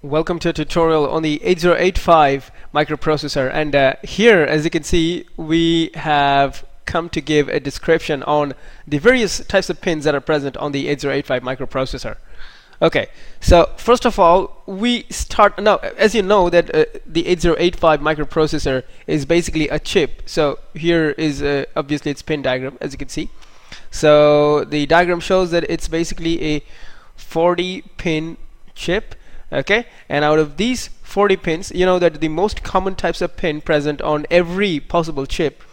Welcome to a tutorial on the 8085 microprocessor, and here, as you can see, we have come to give a description on the various types of pins that are present on the 8085 microprocessor. Okay, so first of all, we start now. As you know that the 8085 microprocessor is basically a chip. So here is obviously its pin diagram, as you can see. So the diagram shows that it's basically a 40 pin chip. Okay, and out of these 40 pins, you know that the most common types of pin present on every possible chip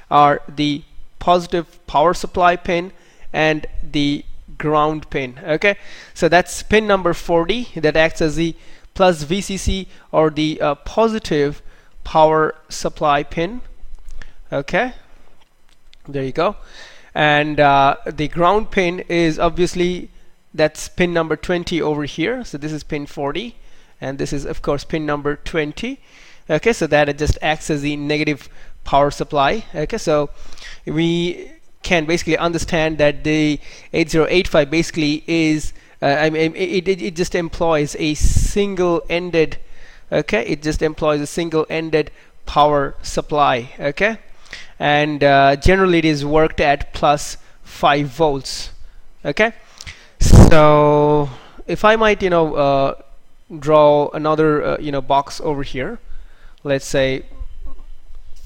are the positive power supply pin and the ground pin. Okay, so that's pin number 40 that acts as the plus VCC, or the positive power supply pin. Okay, there you go. And the ground pin is obviously, that's pin number 20 over here. So this is pin 40, and this is of course pin number 20. Okay, so that it just acts as the negative power supply. Okay, so we can basically understand that the 8085 basically is it just employs a single-ended, okay, it just employs a single-ended power supply. Okay, and generally it is worked at plus 5 volts. Okay, so if I might draw another box over here, let's say,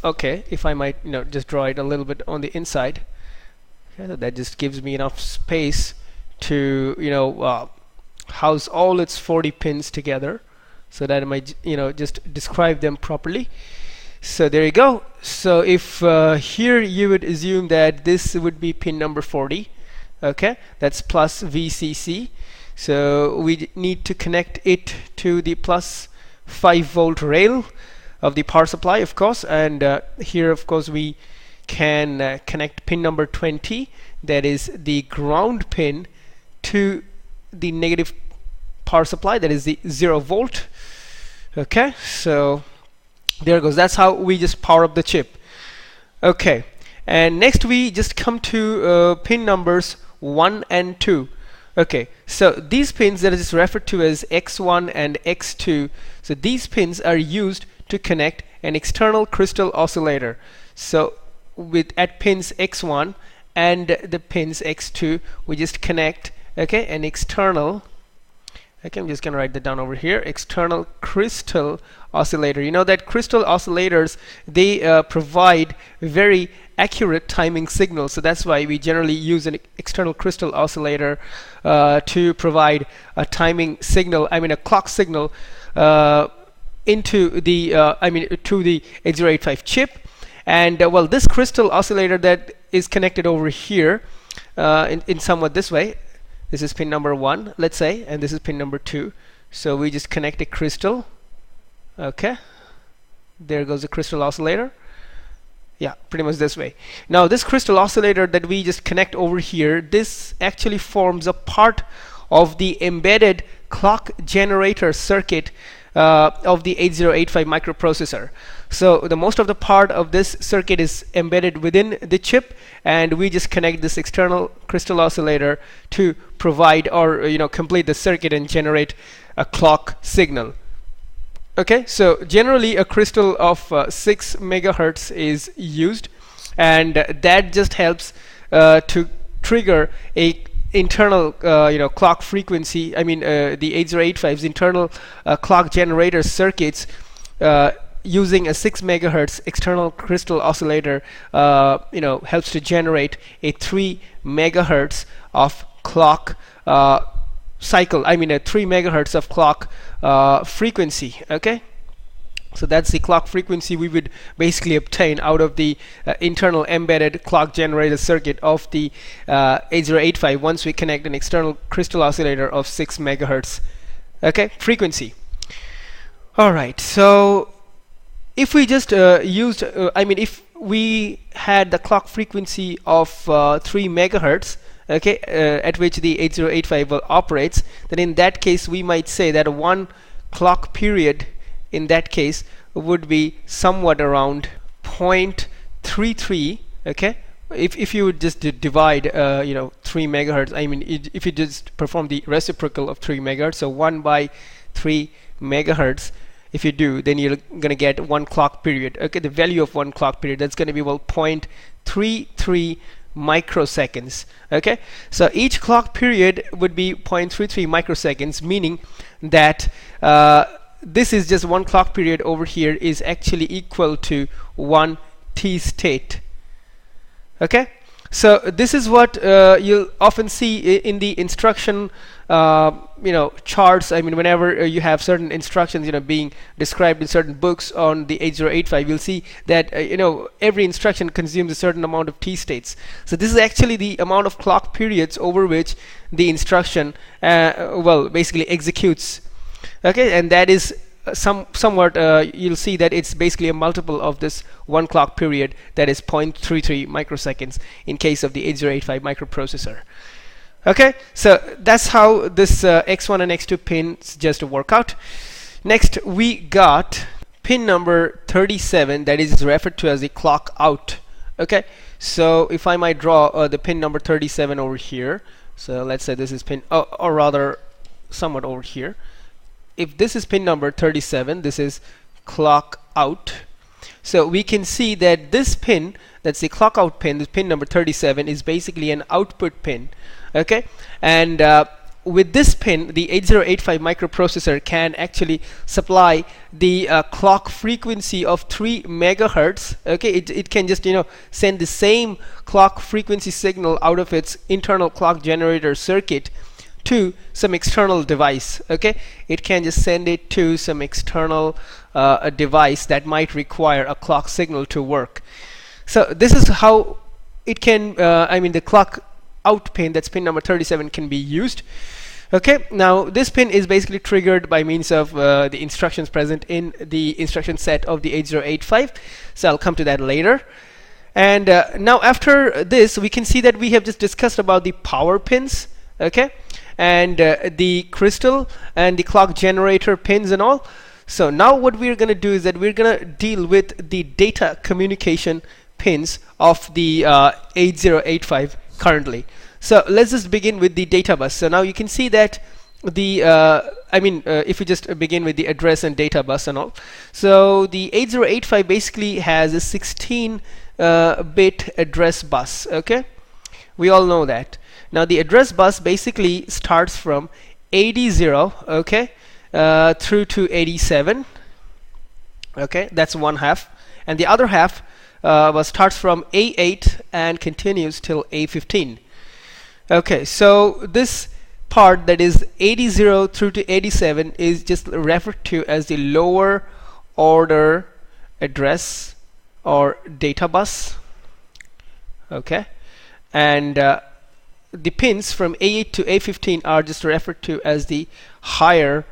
okay, if I might just draw it a little bit on the inside. Okay, that just gives me enough space to house all its 40 pins together, so that I might just describe them properly. So there you go. So if here you would assume that this would be pin number 40. Okay, that's plus VCC. So we need to connect it to the plus 5 volt rail of the power supply, of course. And here, of course, we can connect pin number 20, that is the ground pin, to the negative power supply, that is the 0 volt. Okay, so there it goes. That's how we just power up the chip. Okay, and next we just come to pin numbers 1 and 2. Okay, so these pins that is referred to as X1 and X2, so these pins are used to connect an external crystal oscillator. So with at pins X1 and the pins X2, we just connect, okay, an external, okay, I'm just gonna write that down over here, external crystal oscillator. You know that crystal oscillators, they provide very accurate timing signals, so that's why we generally use an external crystal oscillator to provide a timing signal, I mean a clock signal into the to the 8085 chip. And well, this crystal oscillator that is connected over here in somewhat this way. This is pin number 1, let's say, and this is pin number 2. So we just connect a crystal. Okay, there goes the crystal oscillator. Yeah, pretty much this way. Now this crystal oscillator that we just connect over here, this actually forms a part of the embedded clock generator circuit of the 8085 microprocessor. So the most of the part of this circuit is embedded within the chip, and we just connect this external crystal oscillator to provide, or complete the circuit and generate a clock signal. Okay, so generally a crystal of 6 megahertz is used, and that just helps to trigger a internal clock frequency. I mean the 8085's internal clock generator circuits using a 6 megahertz external crystal oscillator helps to generate a 3 megahertz of clock cycle, I mean a 3 megahertz of clock frequency. Okay, so that's the clock frequency we would basically obtain out of the internal embedded clock generator circuit of the 8085 once we connect an external crystal oscillator of 6 megahertz okay frequency. Alright, so if we just used if we had the clock frequency of 3 megahertz, okay, at which the 8085 operates, then in that case we might say that one clock period in that case would be somewhat around 0.33. Okay, if you would just divide 3 megahertz, if you just perform the reciprocal of 3 megahertz, so 1 by 3 megahertz, if you do, then you're gonna get 1 clock period. Okay, the value of 1 clock period, that's gonna be, well, 0.33 microseconds. Okay, so each clock period would be 0.33 microseconds, meaning that this is just 1 clock period over here is actually equal to 1 T state. Okay, so this is what you'll often see in the instruction charts. I mean, whenever you have certain instructions being described in certain books on the 8085, you'll see that every instruction consumes a certain amount of T states. So this is actually the amount of clock periods over which the instruction basically executes. Okay, and that is somewhat you'll see that it's basically a multiple of this 1 clock period, that is 0.33 microseconds in case of the 8085 microprocessor. Okay, so that's how this X1 and X2 pins just work out. Next we got pin number 37, that is referred to as the clock out. Okay, so if I might draw the pin number 37 over here, so let's say this is pin, or rather somewhat over here. If this is pin number 37, this is clock out. So we can see that this pin, that's the clock out pin, this pin number 37, is basically an output pin. Okay, and with this pin, the 8085 microprocessor can actually supply the clock frequency of 3 megahertz. Okay, it can just send the same clock frequency signal out of its internal clock generator circuit to some external device. Okay, it can just send it to some external device that might require a clock signal to work. So this is how it can the clock out pin, that's pin number 37, can be used. Okay, now this pin is basically triggered by means of the instructions present in the instruction set of the 8085, so I'll come to that later. And now after this, we can see that we have just discussed about the power pins. Okay, and the crystal and the clock generator pins and all. So now what we're going to do is that we're going to deal with the data communication pins of the 8085 currently. So let's just begin with the data bus. So now you can see that the if we just begin with the address and data bus and all. So the 8085 basically has a 16 bit address bus. Okay, we all know that. Now the address bus basically starts from 80, okay, through to 87. Okay, that's one half, and the other half starts from A8 and continues till A15. Okay, so this part, that is 80 through to 87, is just referred to as the lower order address or data bus. Okay, and the pins from A8 to A15 are just referred to as the higher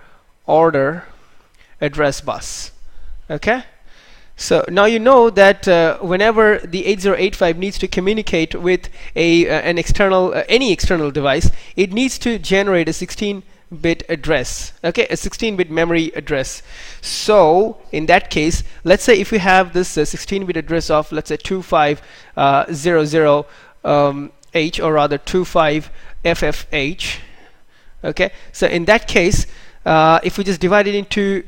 order address bus. Okay, so now you know that whenever the 8085 needs to communicate with an external any external device, it needs to generate a 16-bit address. Okay, a 16-bit memory address. So in that case, let's say if we have this 16-bit address of, let's say, 2500 H, or rather 25FFH. Okay, so in that case, if we just divide it into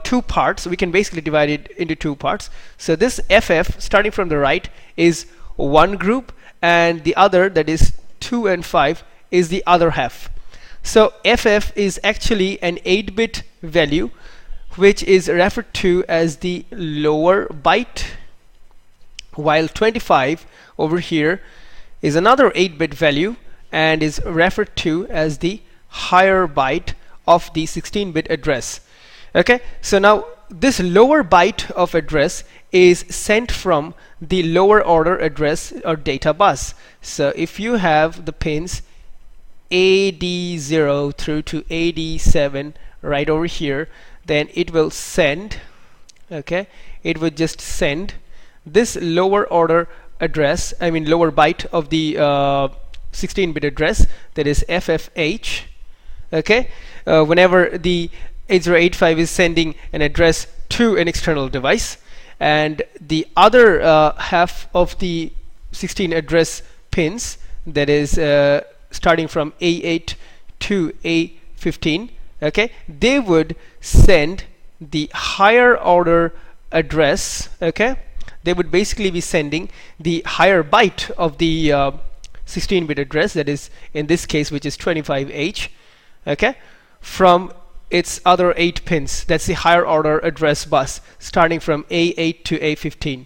two parts, we can basically divide it into two parts. So this FF, starting from the right, is one group, and the other, that is 2 and 5, is the other half. So FF is actually an 8-bit value, which is referred to as the lower byte, while 25 over here is another 8-bit value and is referred to as the higher byte of the 16-bit address. Okay, so now this lower byte of address is sent from the lower order address or data bus. So if you have the pins AD0 through to AD7 right over here, then it will send, okay, it would just send this lower order address, lower byte of the 16-bit address, that is FFH. Okay, whenever the 8085 is sending an address to an external device, and the other half of the 16 address pins, that is starting from A8 to A15, okay, they would send the higher order address, okay, they would basically be sending the higher byte of the 16-bit address, that is in this case which is 25H, okay, from its other 8 pins. That's the higher order address bus starting from A8 to A15.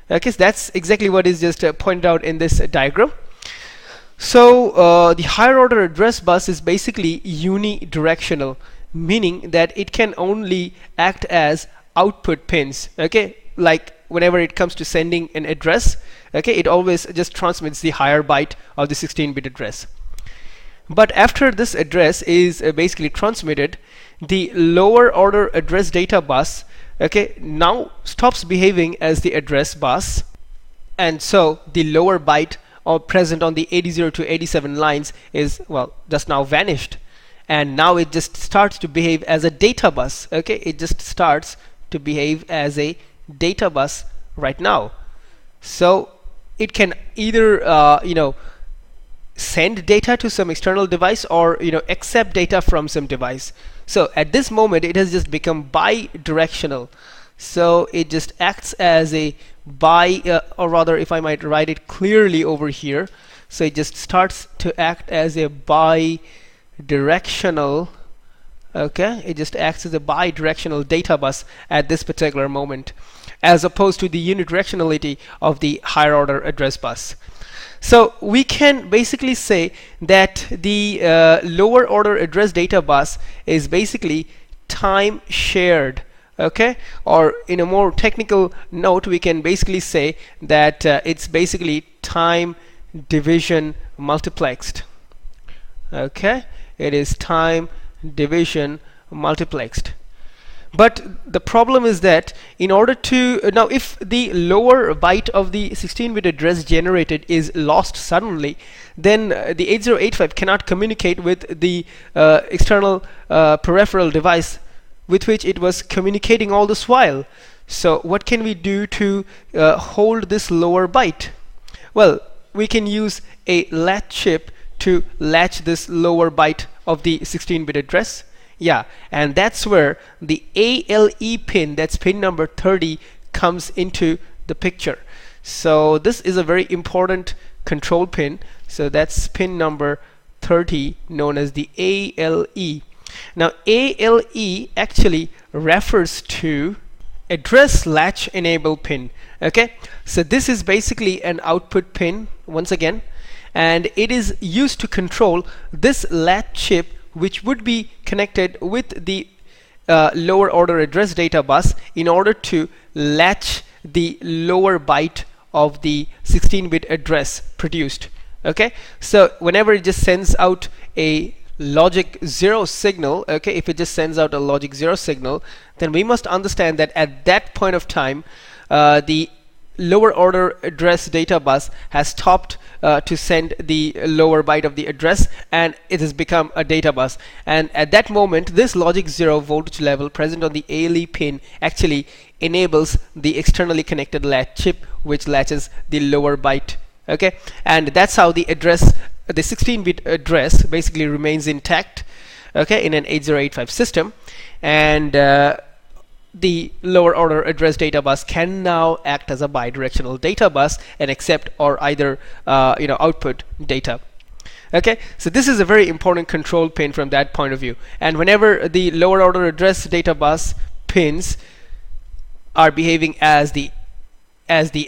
Okay, so that's exactly what is just pointed out in this diagram. So the higher order address bus is basically unidirectional, meaning that it can only act as output pins, okay, like whenever it comes to sending an address, okay, it always just transmits the higher byte of the 16-bit address. But after this address is basically transmitted, the lower order address data bus, okay, now stops behaving as the address bus, and so the lower byte present on the 80 to 87 lines is, well, just now vanished, and now it just starts to behave as a data bus, okay, it just starts to behave as a data bus right now. So it can either send data to some external device or accept data from some device. So at this moment it has just become bi-directional, so it just acts as a or rather, if I might write it clearly over here, so it just starts to act as a bi-directional, okay, it just acts as a bi-directional data bus at this particular moment, as opposed to the unidirectionality of the higher order address bus. So we can basically say that the lower order address data bus is basically time shared, okay, or in a more technical note we can basically say that it's basically time division multiplexed, okay, it is time division multiplexed. But the problem is that in order to now, if the lower byte of the 16-bit address generated is lost suddenly, then the 8085 cannot communicate with the external peripheral device with which it was communicating all this while. So what can we do to hold this lower byte? Well, we can use a latch chip to latch this lower byte of the 16-bit address. Yeah, and that's where the ALE pin, that's pin number 30, comes into the picture. So this is a very important control pin. So that's pin number 30, known as the ALE. Now ALE actually refers to address latch enable pin, okay, so this is basically an output pin once again, and it is used to control this latch chip, which would be connected with the lower order address data bus in order to latch the lower byte of the 16-bit address produced. Okay, so whenever it just sends out a logic 0 signal, okay, if it just sends out a logic 0 signal, then we must understand that at that point of time the lower order address data bus has stopped to send the lower byte of the address, and it has become a data bus, and at that moment this logic 0 voltage level present on the ALE pin actually enables the externally connected latch chip, which latches the lower byte. Okay, and that's how the address, the 16-bit address, basically remains intact, okay, in an 8085 system, and the lower order address data bus can now act as a bidirectional data bus and accept or either output data. Okay, so this is a very important control pin from that point of view, and whenever the lower order address data bus pins are behaving as the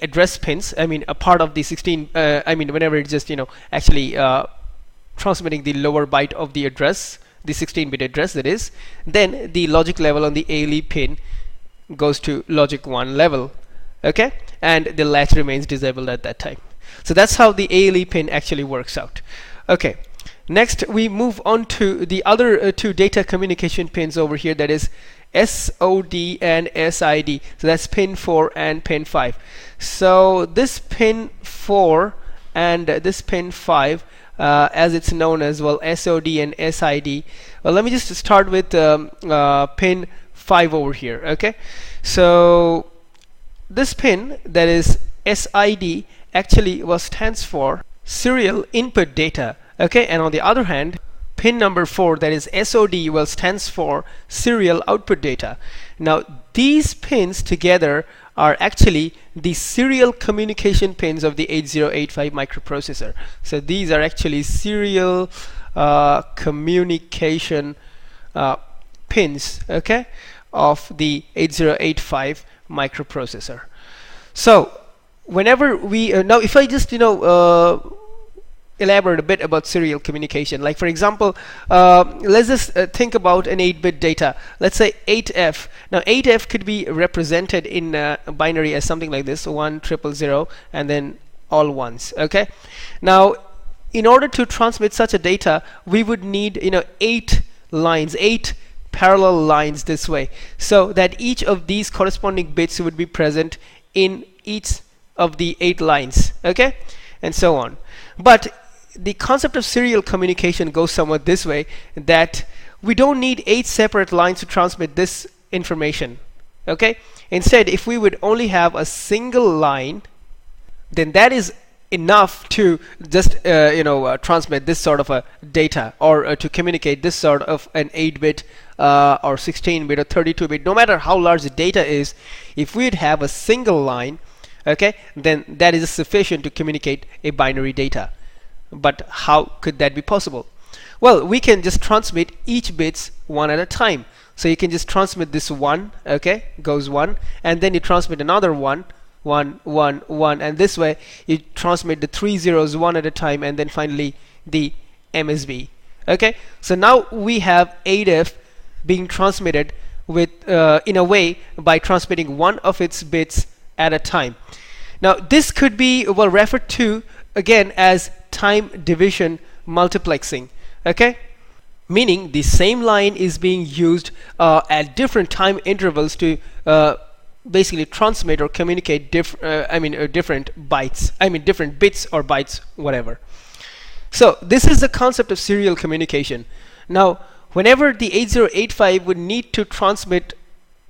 address pins, I mean a part of the 16, whenever it's just actually transmitting the lower byte of the address, the 16-bit address that is, then the logic level on the ALE pin goes to logic 1 level, okay, and the latch remains disabled at that time. So that's how the ALE pin actually works out. Okay, next we move on to the other two data communication pins over here, that is SOD and SID. So that's pin 4 and pin 5. So this pin 4 and this pin 5, as it's known as well, SOD and SID. Well, let me just start with pin 5 over here. Okay, so this pin, that is SID, actually stands for serial input data. Okay, and on the other hand, pin number 4, that is SOD, well, stands for serial output data. Now these pins together are actually the serial communication pins of the 8085 microprocessor. So these are actually serial communication pins, okay, of the 8085 microprocessor. So whenever we now if I just elaborate a bit about serial communication, like for example, let's just think about an 8-bit data, let's say 8F. Now 8F could be represented in binary as something like this, 10000 and then all ones, okay. Now in order to transmit such a data, we would need 8 lines, 8 parallel lines this way, so that each of these corresponding bits would be present in each of the 8 lines, okay, and so on. But the concept of serial communication goes somewhat this way, that we don't need 8 separate lines to transmit this information, okay. Instead, if we would only have a single line, then that is enough to just transmit this sort of a data, or to communicate this sort of an 8-bit or 16-bit or 32-bit, no matter how large the data is. If we'd have a single line, okay, then that is sufficient to communicate a binary data. But how could that be possible? Well, we can just transmit each bits one at a time. So you can just transmit this 1, okay, goes 1, and then you transmit another 1, 1, 1, 1, and this way you transmit the 3 zeros one at a time, and then finally the MSB, okay. So now we have 8F being transmitted with in a way by transmitting one of its bits at a time. Now this could be well referred to again as time division multiplexing, okay, meaning the same line is being used at different time intervals to basically transmit or communicate different bytes, different bits or bytes, whatever. So this is the concept of serial communication. Now whenever the 8085 would need to transmit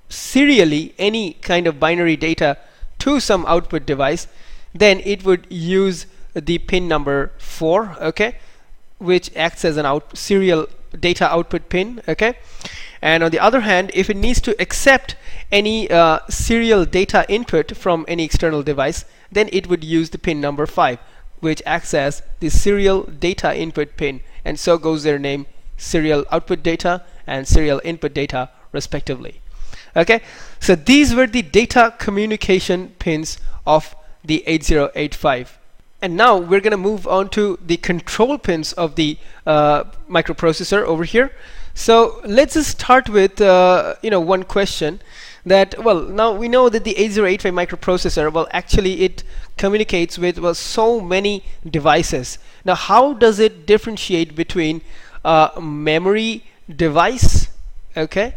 serially any kind of binary data to some output device, then it would use the pin number 4, okay, which acts as an serial data output pin, okay. And on the other hand, if it needs to accept any serial data input from any external device, then it would use the pin number 5, which acts as the serial data input pin, and so goes their name, serial output data and serial input data respectively, okay. So these were the data communication pins of the 8085. And now we're going to move on to the control pins of the microprocessor over here. So let's just start with one question, that well, now we know that the 8085 microprocessor, well, actually it communicates with so many devices. Now how does it differentiate between memory device, okay,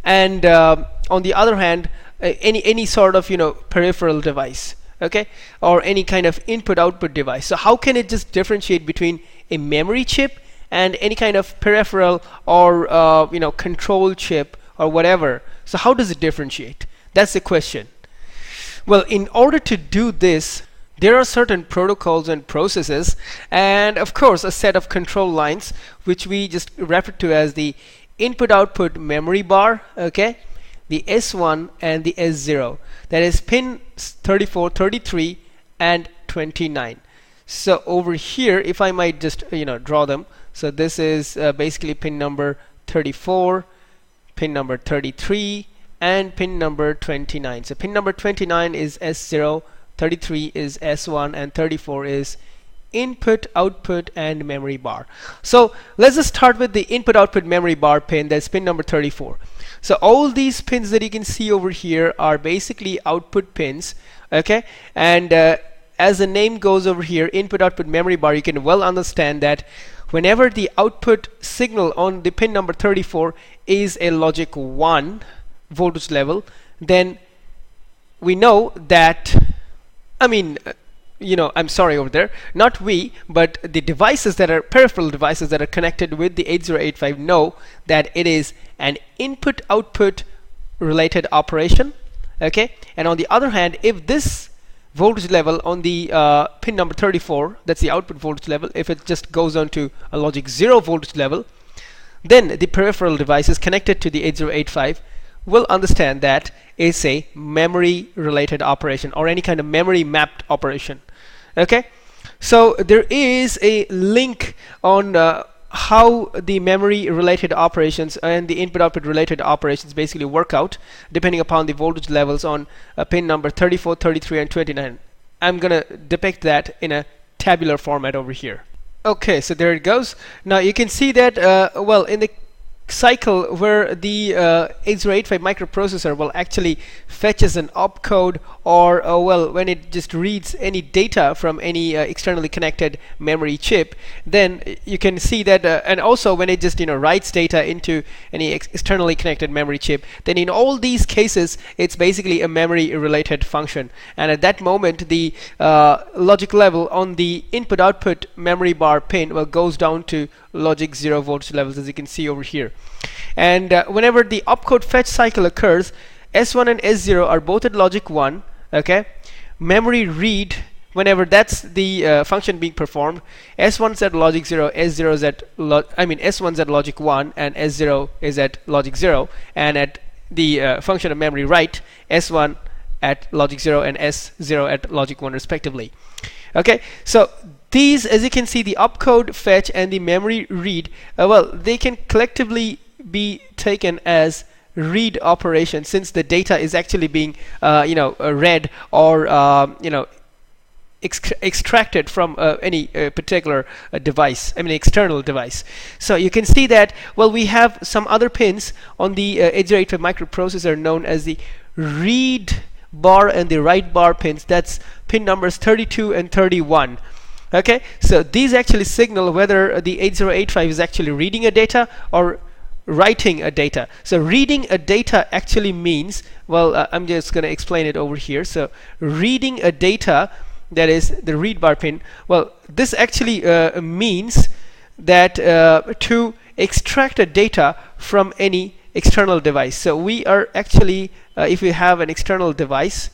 and on the other hand any sort of peripheral device, okay, or any kind of input-output device? So how can it just differentiate between a memory chip and any kind of peripheral or control chip or whatever? So how does it differentiate? That's the question. Well, in order to do this, there are certain protocols and processes, and of course a set of control lines, which we just refer to as the input-output memory bar, okay, the S1 and the S0, that is pin 34, 33 and 29. So over here, if I might just draw them, so this is basically pin number 34, pin number 33 and pin number 29. So pin number 29 is S0, 33 is S1 and 34 is input, output and memory bar. So let's just start with the input, output, memory bar pin, that's pin number 34. So all these pins that you can see over here are basically output pins, okay, and as the name goes over here, input, output, memory bar, you can well understand that whenever the output signal on the pin number 34 is a logic 1 voltage level, then we know that, I'm sorry over there, not we, but the devices that are peripheral devices that are connected with the 8085 know that it is an input-output related operation, okay. And on the other hand, if this voltage level on the pin number 34, that's the output voltage level, if it just goes on to a logic 0 voltage level, then the peripheral devices connected to the 8085 will understand that it's a memory related operation or any kind of memory mapped operation. Okay, so there is a link on how the memory related operations and the input output related operations basically work out depending upon the voltage levels on pin number 34, 33 and 29. I'm gonna depict that in a tabular format over here. Okay, so there it goes. Now you can see that well, in the cycle where the 8085 microprocessor will actually fetches an opcode, or well, when it just reads any data from any externally connected memory chip, then you can see that and also when it just writes data into any externally connected memory chip, then in all these cases it's basically a memory related function, and at that moment the logic level on the input output memory bar pin goes down to logic 0 voltage levels, as you can see over here. And whenever the opcode fetch cycle occurs, S1 and S0 are both at logic 1. Okay, memory read, whenever that's the function being performed, S1's at logic 0, S0 is at S1's at logic 1 and S0 is at logic 0, and at the function of memory write, S1 at logic 0 and S0 at logic 1 respectively. Okay, so these, as you can see, the opcode fetch and the memory read, well, they can collectively be taken as read operations, since the data is actually being read or extracted from any particular device, external device. So you can see that, well, we have some other pins on the 8085 microprocessor known as the read bar and the write bar pins. That's pin numbers 32 and 31. Okay, so these actually signal whether the 8085 is actually reading a data or writing a data. So reading a data actually means, well, I'm just going to explain it over here. So reading a data, that is the read bar pin, well, this actually means that to extract a data from any external device. So we are actually if we have an external device,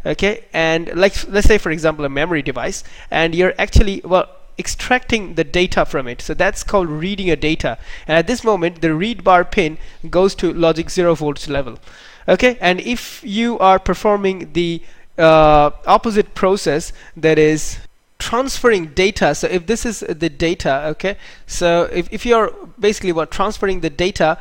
okay, and let's say for example a memory device, and you're actually extracting the data from it, so that's called reading a data, and at this moment the read bar pin goes to logic 0 voltage level. Okay, and if you are performing the opposite process, that is transferring data, so if this is the data, okay, so if you're basically transferring the data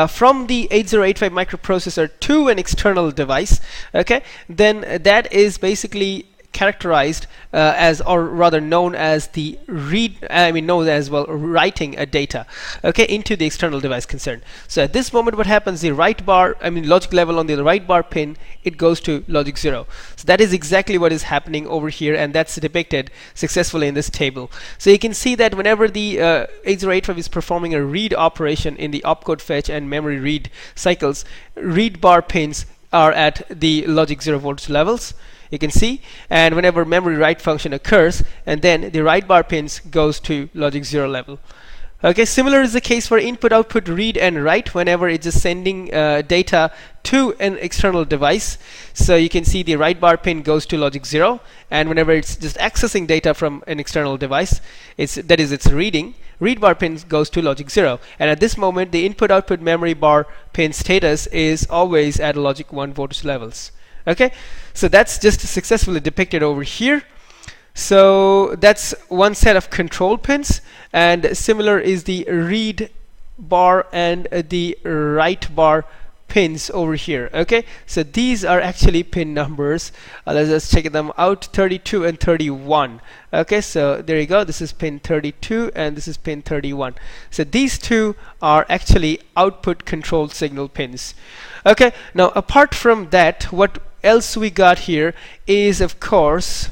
from the 8085 microprocessor to an external device, okay, then that is basically characterized as, or rather known as the known as writing a data, okay, into the external device concerned. So at this moment what happens, the write bar, logic level on the write bar pin, it goes to logic 0. So that is exactly what is happening over here, and that's depicted successfully in this table. So you can see that whenever the 8085 is performing a read operation in the opcode fetch and memory read cycles, read bar pins are at the logic 0 voltage levels, you can see, and whenever memory write function occurs, and then the write bar pins goes to logic 0 level. Okay, similar is the case for input output read and write, whenever it's just sending data to an external device. So you can see the write bar pin goes to logic 0, and whenever it's just accessing data from an external device, it's reading, read bar pin goes to logic 0, and at this moment the input output memory bar pin status is always at logic 1 voltage levels. Okay, so that's just successfully depicted over here. So that's one set of control pins, and similar is the read bar and the write bar pins over here. Okay, so these are actually pin numbers. Let's just check them out, 32 and 31. Okay, so there you go, this is pin 32 and this is pin 31. So these two are actually output control signal pins. Okay, now apart from that, what else we got here is, of course,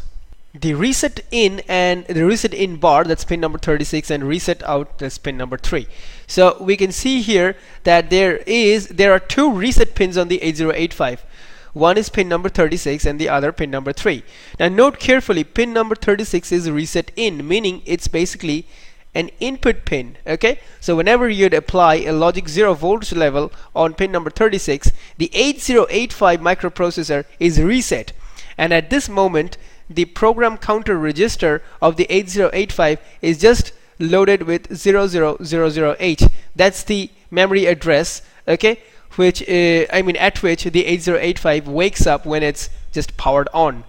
the reset in and the reset in bar, that's pin number 36, and reset out, that's pin number 3. So we can see here that there are two reset pins on the 8085. One is pin number 36 and the other pin number 3. Now note carefully, pin number 36 is reset in, meaning it's basically an input pin. Okay, so whenever you'd apply a logic 0 voltage level on pin number 36, the 8085 microprocessor is reset, and at this moment the program counter register of the 8085 is just loaded with 00008. That's the memory address, okay, which at which the 8085 wakes up when it's just powered on.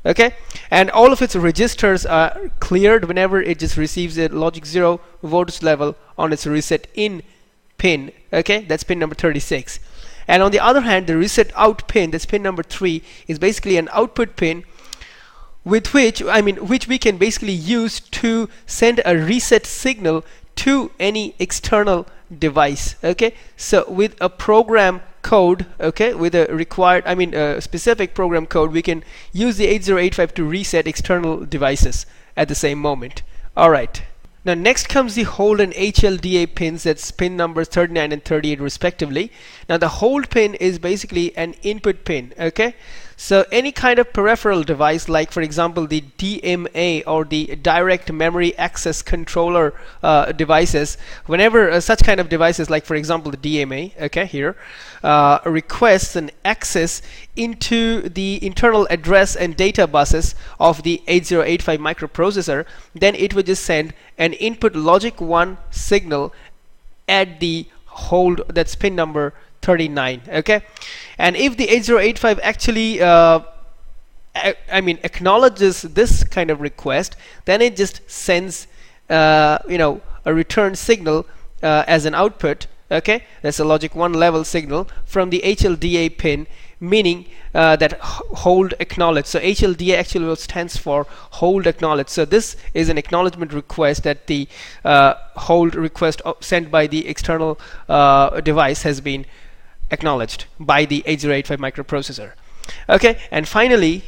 Okay, and all of its registers are cleared whenever it just receives a logic 0 voltage level on its reset in pin. Okay, that's pin number 36. And on the other hand, the reset out pin, that's pin number 3, is basically an output pin with which we can basically use to send a reset signal to any external device. Okay, so with a program code, okay, with a required a specific program code, we can use the 8085 to reset external devices at the same moment. Alright, now next comes the hold and HLDA pins. That's pin numbers 39 and 38 respectively. Now the hold pin is basically an input pin, okay. So any kind of peripheral device, like for example the DMA or the direct memory access controller devices, whenever such kind of devices, like for example the DMA, okay, here requests an access into the internal address and data buses of the 8085 microprocessor, then it would just send an input logic 1 signal at the hold, that's pin number 39. Okay, and if the 8085 actually acknowledges this kind of request, then it just sends a return signal as an output. Okay, that's a logic 1 level signal from the HLDA pin, meaning that hold acknowledge. So HLDA actually stands for hold acknowledge. So this is an acknowledgement request that the hold request sent by the external device has been acknowledged by the 8085 microprocessor. Okay, and finally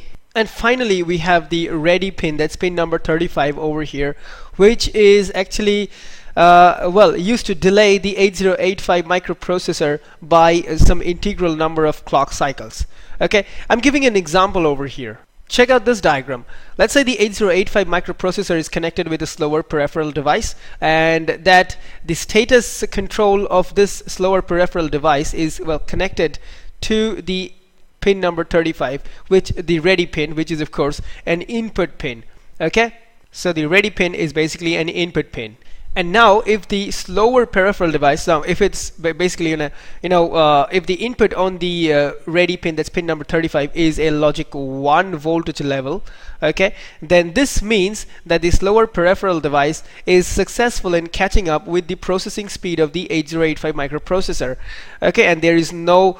we have the ready pin. That's pin number 35 over here, which is actually used to delay the 8085 microprocessor by some integral number of clock cycles. Okay, I'm giving an example over here. Check out this diagram. Let's say the 8085 microprocessor is connected with a slower peripheral device, and that the status control of this slower peripheral device is connected to the pin number 35, which the ready pin, which is of course an input pin. Okay, so the ready pin is basically an input pin. And now if the slower peripheral device, now if it's basically if the input on the ready pin, that's pin number 35, is a logic 1 voltage level, okay, then this means that the slower peripheral device is successful in catching up with the processing speed of the 8085 microprocessor. Okay, and there is no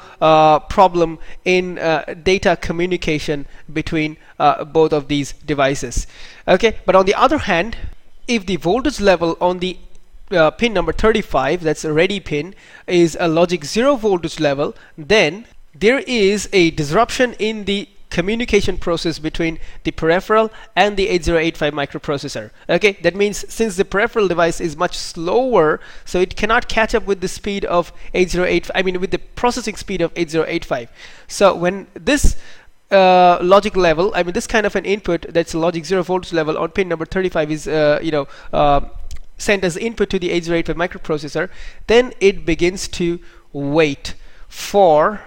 problem in data communication between both of these devices. Okay, but on the other hand, if the voltage level on the pin number 35, that's a ready pin, is a logic 0 voltage level, then there is a disruption in the communication process between the peripheral and the 8085 microprocessor. Okay, that means since the peripheral device is much slower, so it cannot catch up with the speed of 808, with the processing speed of 8085. So when this logic level, this kind of an input, that's a logic 0 voltage level on pin number 35, is sent as input to the 8085 microprocessor, then it begins to wait for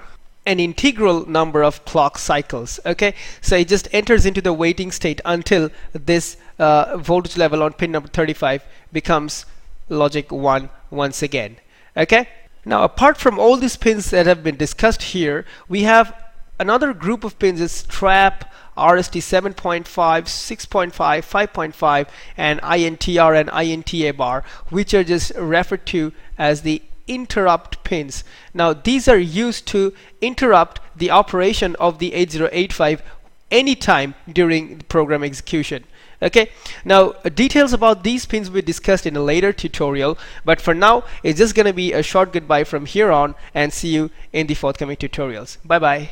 an integral number of clock cycles. Okay, so it just enters into the waiting state until this voltage level on pin number 35 becomes logic 1 once again. Okay, now apart from all these pins that have been discussed here, we have another group of pins is trap, RST 7.5, 6.5, 5.5, and INTR and INTA bar, which are just referred to as the interrupt pins. Now these are used to interrupt the operation of the 8085 anytime during the program execution. Okay, now details about these pins will be discussed in a later tutorial, but for now it's just going to be a short goodbye from here on, and see you in the forthcoming tutorials. Bye bye.